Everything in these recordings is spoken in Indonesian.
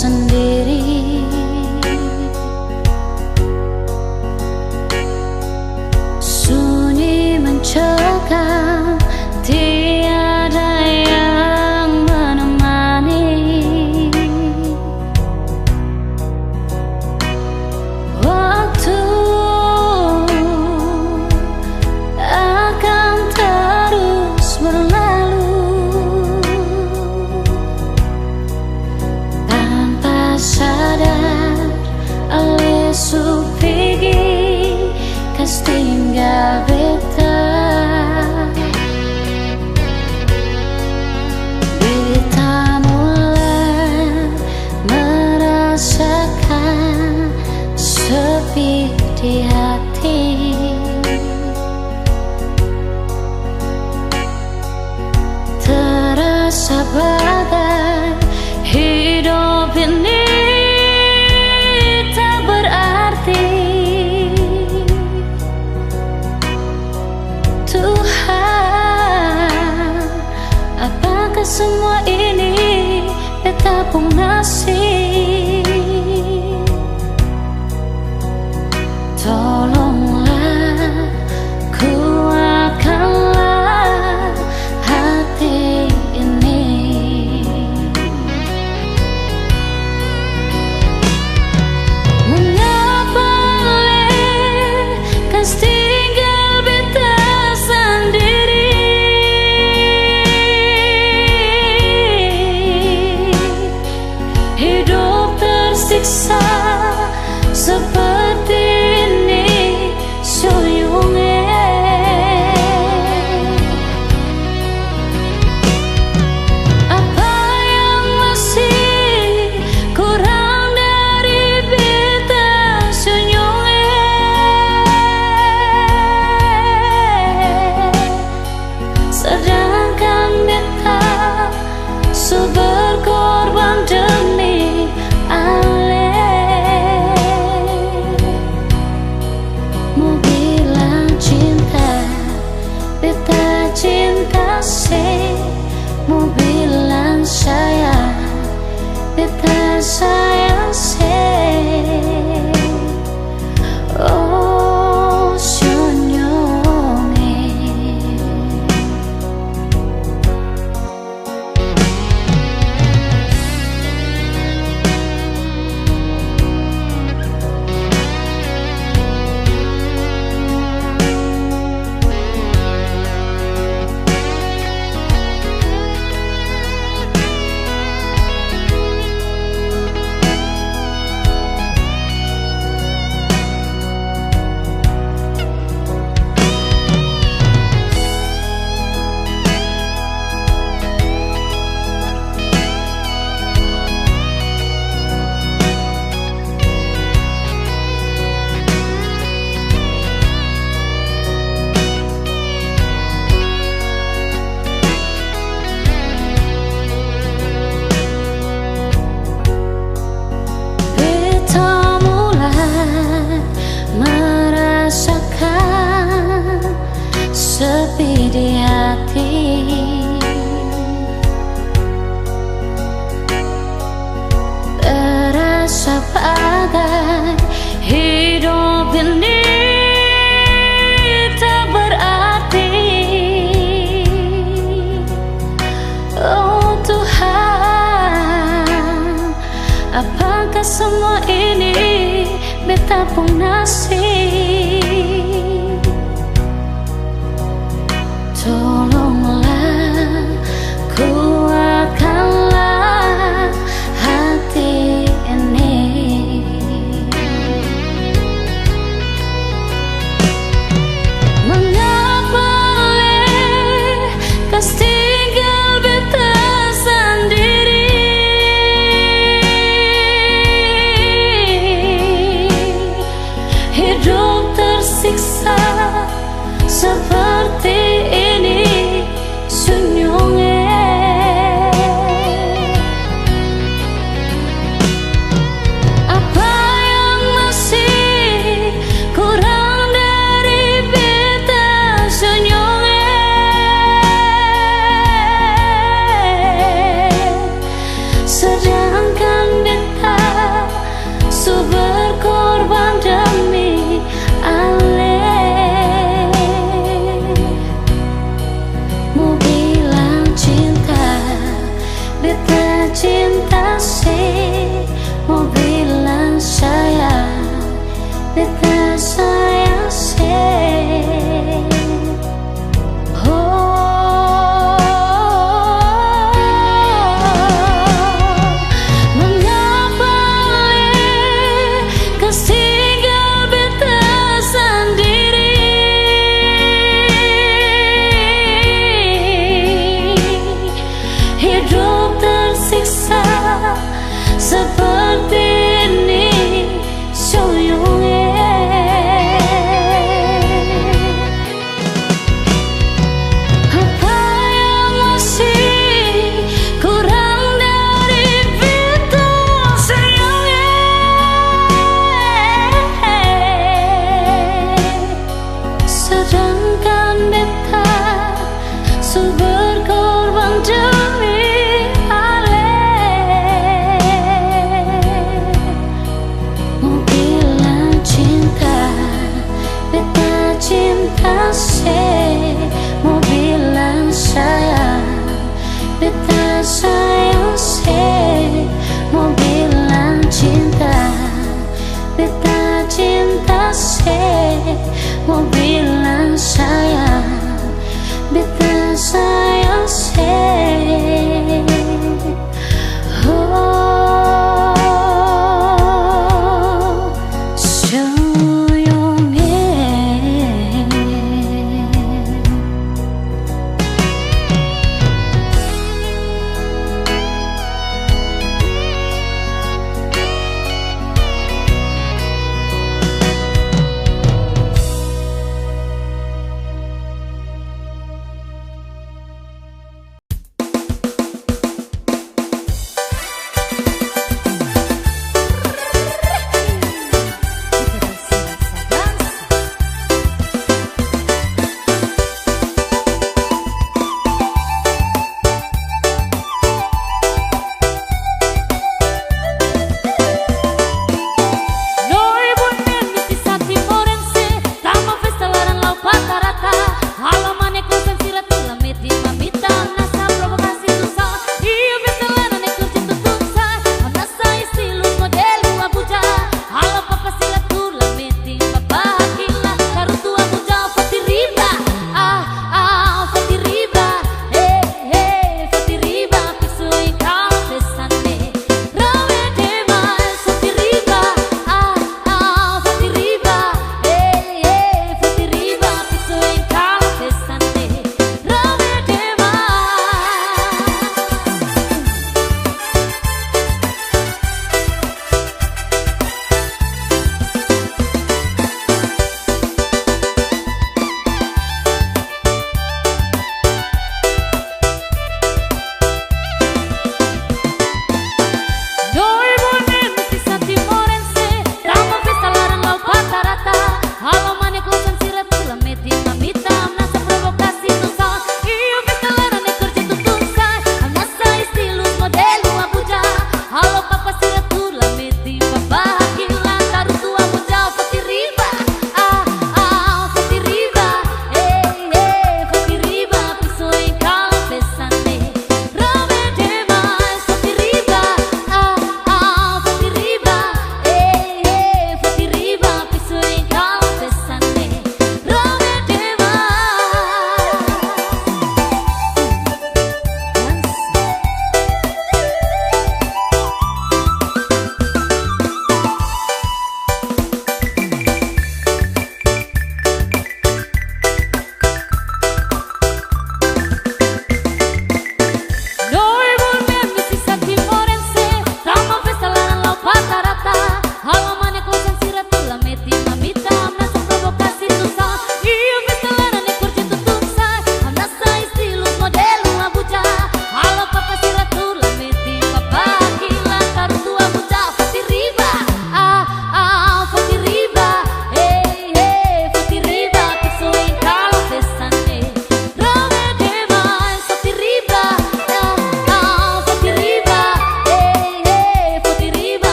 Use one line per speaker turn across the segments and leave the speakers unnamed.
sendiri. Sunyi mencekam, tiada yang menemani. Waktu akan terus berlalu tanpa sadar. Alesu pergi, kas tinggal beta. Beta mulai merasakan sepi di hati. Terasa bagai hidup ini tak berarti. Tuhan, apakah semua ini beta pun nasib? Tolonglah, kuatkanlah hati ini. Mengapa lekas tinggal beta sendiri? Hidup tersiksa seperti ini suyungnya. Apa yang masih kurang dari beta suyungnya? Sedangkan beta berkorban demi Ale. Mau bilang cinta, beta cinta se. Mau bilang sayang, beta sayang se. Oh, senyumnya. Sepi di hati. Terasa bagai hidup ini tak berarti. Oh Tuhan, apakah semua ini beta pun nasib? Tolonglah, kuatkanlah hati ini. Mengapa lekas tinggal beta sendiri? Hidup cinta sih mau bilang sayang, beta sayang sih. Oh, mengapa kasih beta sendiri, hidup tersiksa seperti ini suyungnya. Apa yang masih kurang dari beta sayangnya, sedangkan beta berkorban demi Ale.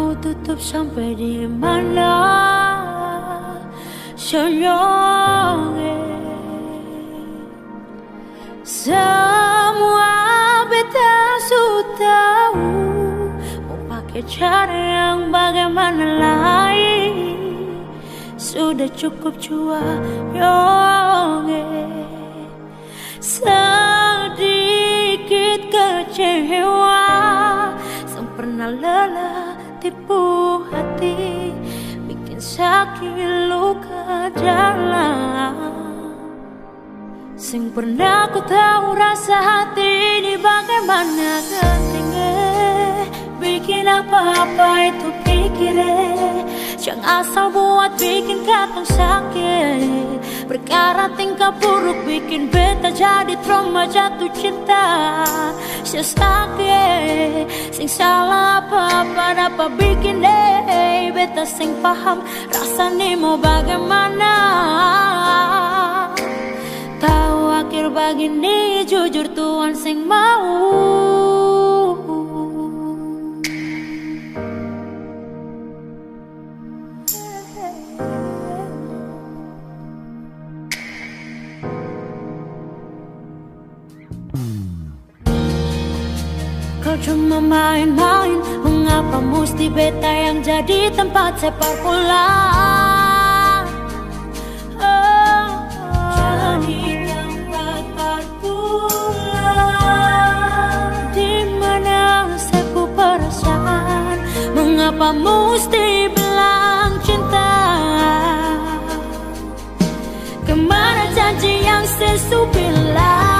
mau tutup sampai di mana senyumnya. Semua beta sudah tahu, mau pakai cara yang bagaimana lagi. Sudah cukup jua yonge. Sedikit kecewa, sempurna lelah tipu hati, bikin sakit luka dalam. Sing pernah ku tahu rasa hati ini bagaimana gantinya. Bikin apa-apa itu pikirnya, jangan asal buat bikin katong sakit. Perkara tingkah buruk bikin beta jadi trauma jatuh cinta. Sakit, sing salah apa-apa dapat bikin deh. Beta sing paham rasanya mau bagaimana. Tahu akhir begini jujur Tuhan sing mau. Kau cuma main-main, mengapa mesti beta yang jadi tempat sepak bola? Jadi tempat berpula, dimana sepu perasaan, mengapa mesti bilang cinta? Kemana janji yang sesu bilang?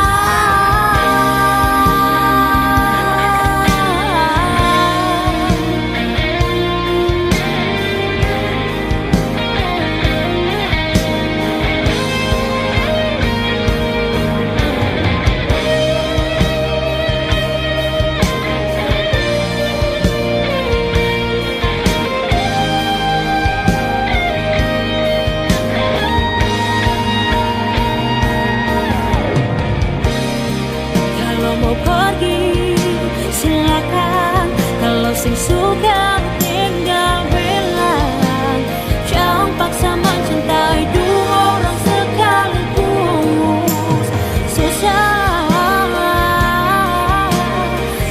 Sing suka tinggal bilang, jangan paksa mencintai dua orang sekaligus. Susah,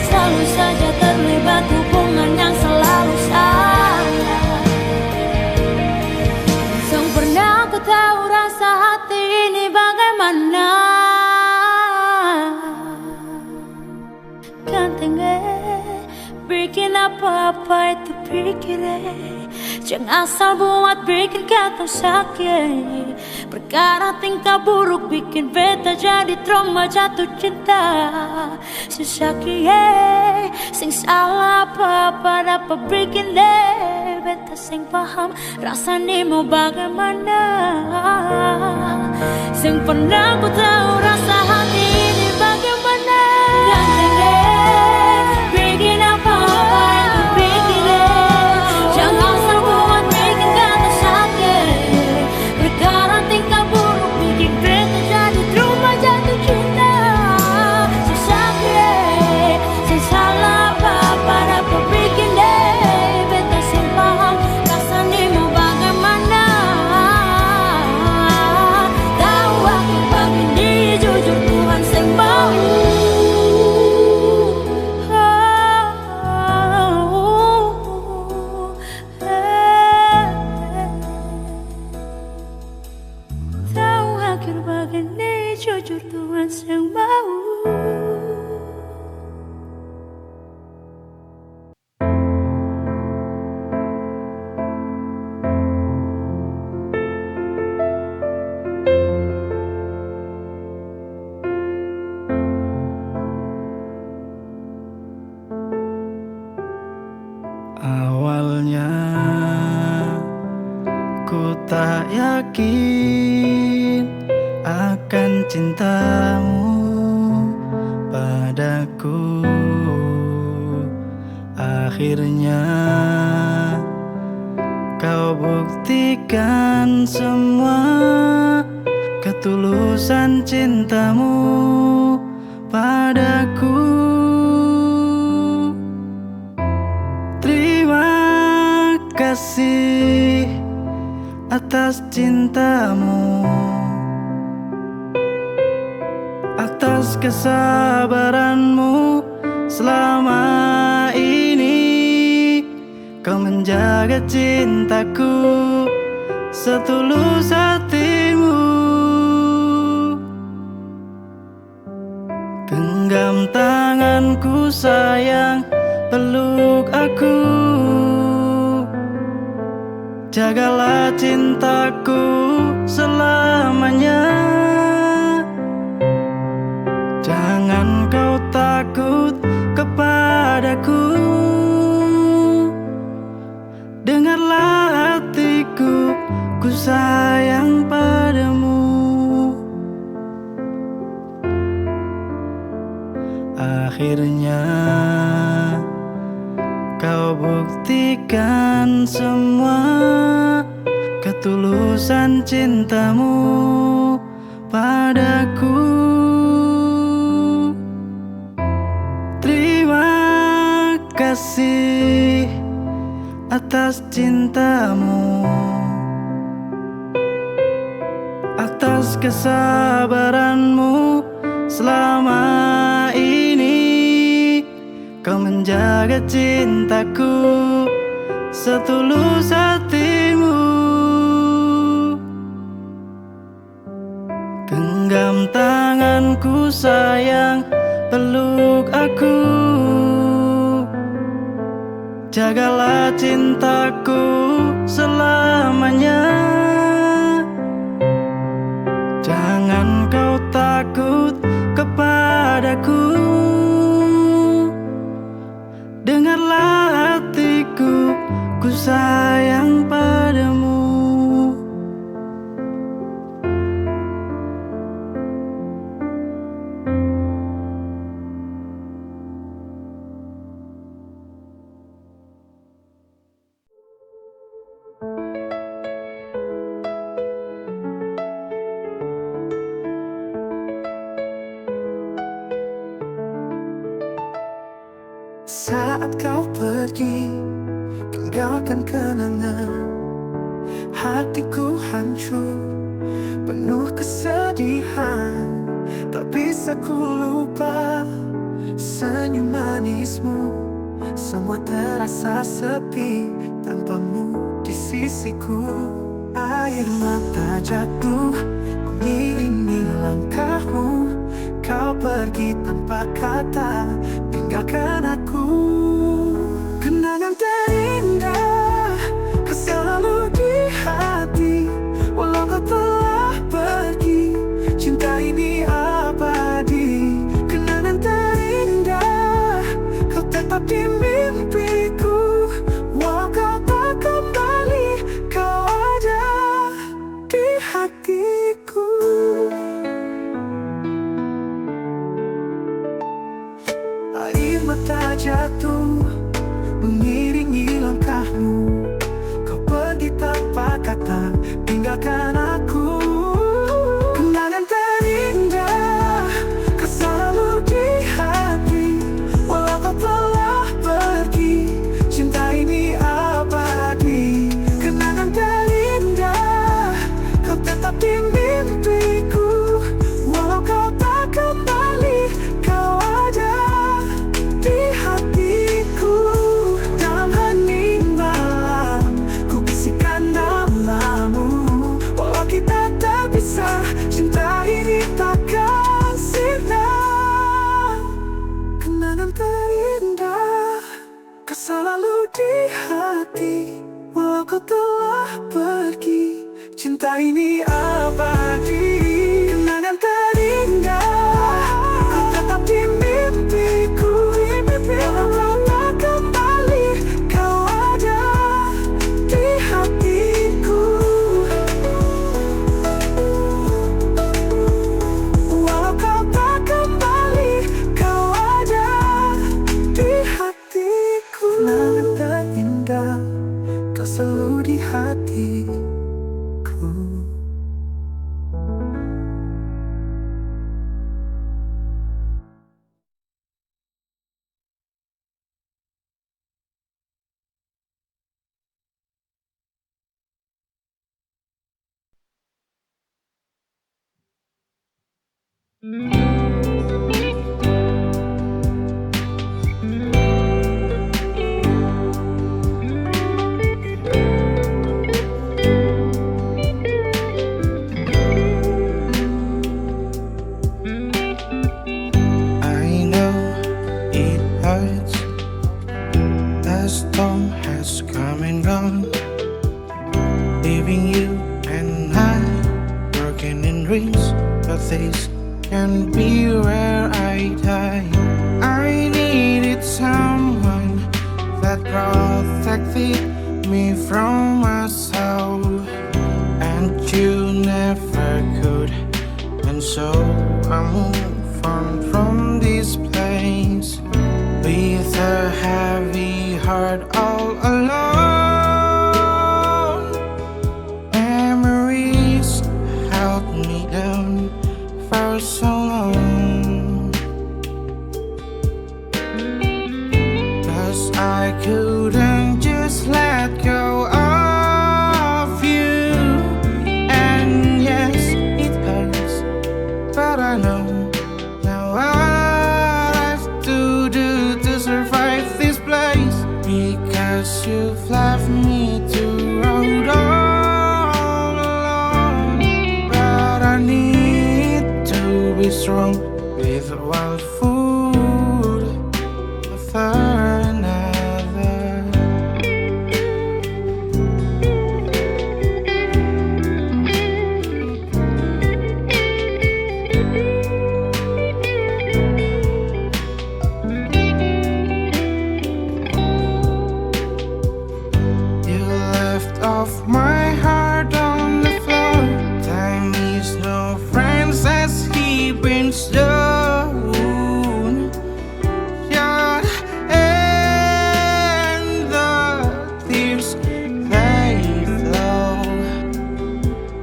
selalu saja terlibat hubungan yang selalu salah. Sang pernah ku tahu rasa hati ini bagaimana. Gantengnya bikin apa-apa itu pikirnya, jangan asal buat bikin katong sakit. Perkara tingkah buruk bikin beta jadi trauma jatuh cinta. Sakit, sing salah apa-apa dapat bikin deh. Beta sing paham rasanya mau bagaimana. Sing pernah ku tahu rasa hati ini bagaimana. Gantengnya bikin apa-apa itu pikirnya, jangan asal buat bikin kata sakit. Perkara tingkah buruk bikin beta jadi trauma jatuh cinta. Si sakit, si salah apa-apa dapat bikin deh. Beta sing paham rasanya mau bagaimana. Tahu akhir begini jujur Tuhan sing mau. Jujur Tuhan yang mau.
Awalnya ku tak yakin akan cintamu padaku. Akhirnya kau buktikan semua ketulusan cintamu padaku. Terima atas cintamu, atas kesabaranmu selama ini. Kau menjaga cintaku setulus hatimu. Genggam tanganku sayang, peluk aku. Jagalah cintaku selamanya. Jangan kau takut kepadaku. Dengarlah hatiku, ku sayang padamu. Akhirnya kau buktikan semua ketulusan cintamu padaku. Terima kasih atas cintamu, atas kesabaranmu selama ini. Kau menjaga cintaku setulus hatimu. Genggam tanganku sayang, peluk aku. Jagalah cintaku selamanya. Jangan kau takut kepadaku. Dengarlah hatiku, ku sayang padamu.
Saat kau pergi, tinggalkan kenangan. Hatiku hancur, penuh kesedihan. Tak bisa ku lupa senyum manismu. Semua terasa sepi tanpamu di sisiku. Air mata jatuh mengiringi langkahmu. Kau pergi tanpa kata, tinggalkan aku. Kenangan terindah kau selalu di hati. Walau kau telah pergi, cinta ini abadi. Kenangan terindah kau tetap di mimpiku. Walau kau tak kembali, kau ada di hatiku. Air mata jatuh mengiringi langkahmu. Kau pergi tanpa kata, tinggalkan aku. Kenangan terindah kau selalu di hati. Walau kau telah pergi, cinta ini abadi. Kenangan terindah kau tetap di mimpiku. Walau kau tak kembali, kau ada di hatiku. Dalam hening malam, ku bisikan namamu. Walau kita tak bisa, cinta ini takkan sirna. Kenangan terindah kau selalu di hati. Walau kau telah pergi, cinta ini abadi. Kenangan terindah kau tetap di mimpiku. Walau kau tak kembali, kau ada di hatiku. Walau kau tak kembali, kau ada di hatiku. Kenangan terindah kau selalu di hatiku.
I know it hurts. The storm has come and gone, leaving you and I broken in dreams. But this can be where I die. I needed someone that protected me from myself, and you never could. And so I move on from this place with a heavy heart all alone. Memories held me down for so long, 'cause I couldn't just let go of you. And yes, it hurts, but I know now what I have to do to survive this place. Because you've left me to rot all alone. But I need to be strong with one foot after another. You left off my heart on the floor. Time is no friend, says he bends down. Yeah, and the tears they flow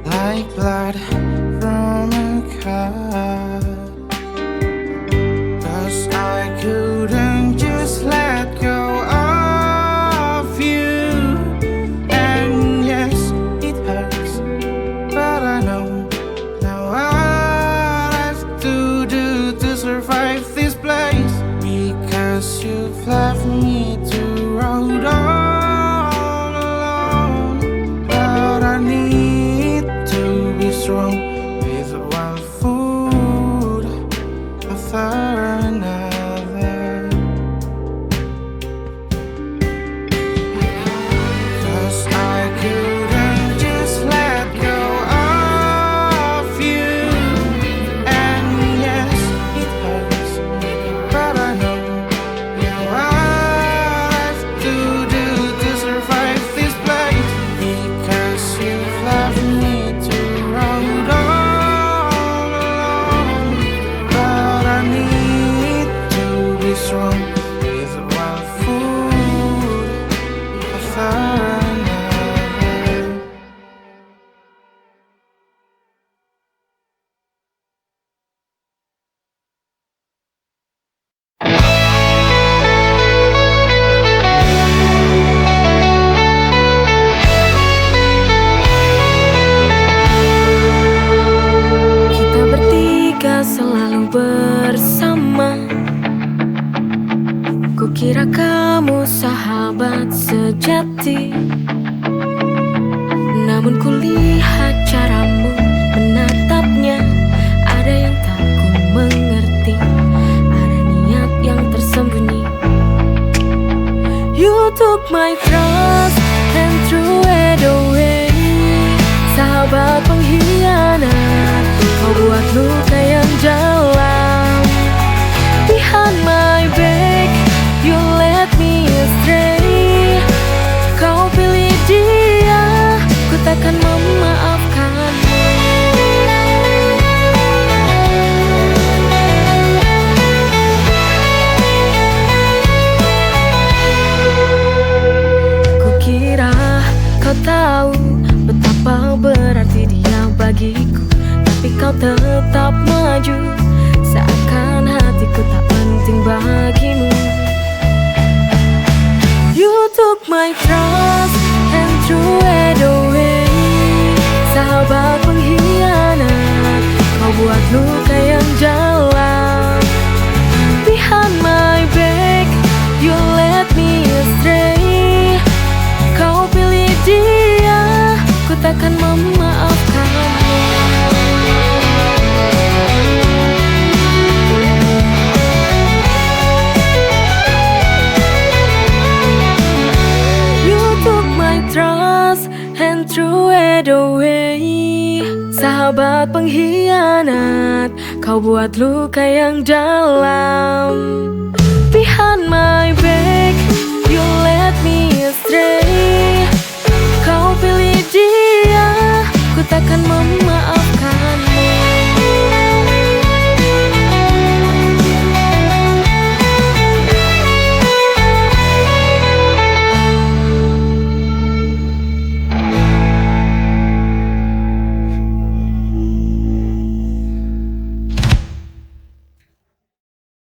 like blood from a cut. 'Cause I couldn't just let go of you. And yes, it hurts, but I know now what I have to do to survive this place. Because you've left me to rot all alone. But I need to be strong with one foot after another. 'Cause I couldn't just let go of you. And yes, it hurts, but I know now what I have to do to survive this place. Because you've left me to rot all alone. But I need to be strong with one foot after another.
Kita bertiga selalu bersama. Kukira kamu sahabat sejati, namun kulihat caramu menatapnya. Ada yang tak ku mengerti, ada niat yang tersembunyi. You took my trust and threw it away. Sahabat pengkhianat, kau buat luka yang dalam. Behind my back, you led me astray. Kau pilih dia, ku takkan memaafkanmu. Kukira kau tahu betapa berarti dia bagiku, tapi kau tetap maju, seakan hatiku tak penting bagimu. You took my trust and threw it away. Sahabat pengkhianat, kau buat luka yang jauh. threw it away. Sahabat pengkhianat, kau buat luka yang dalam.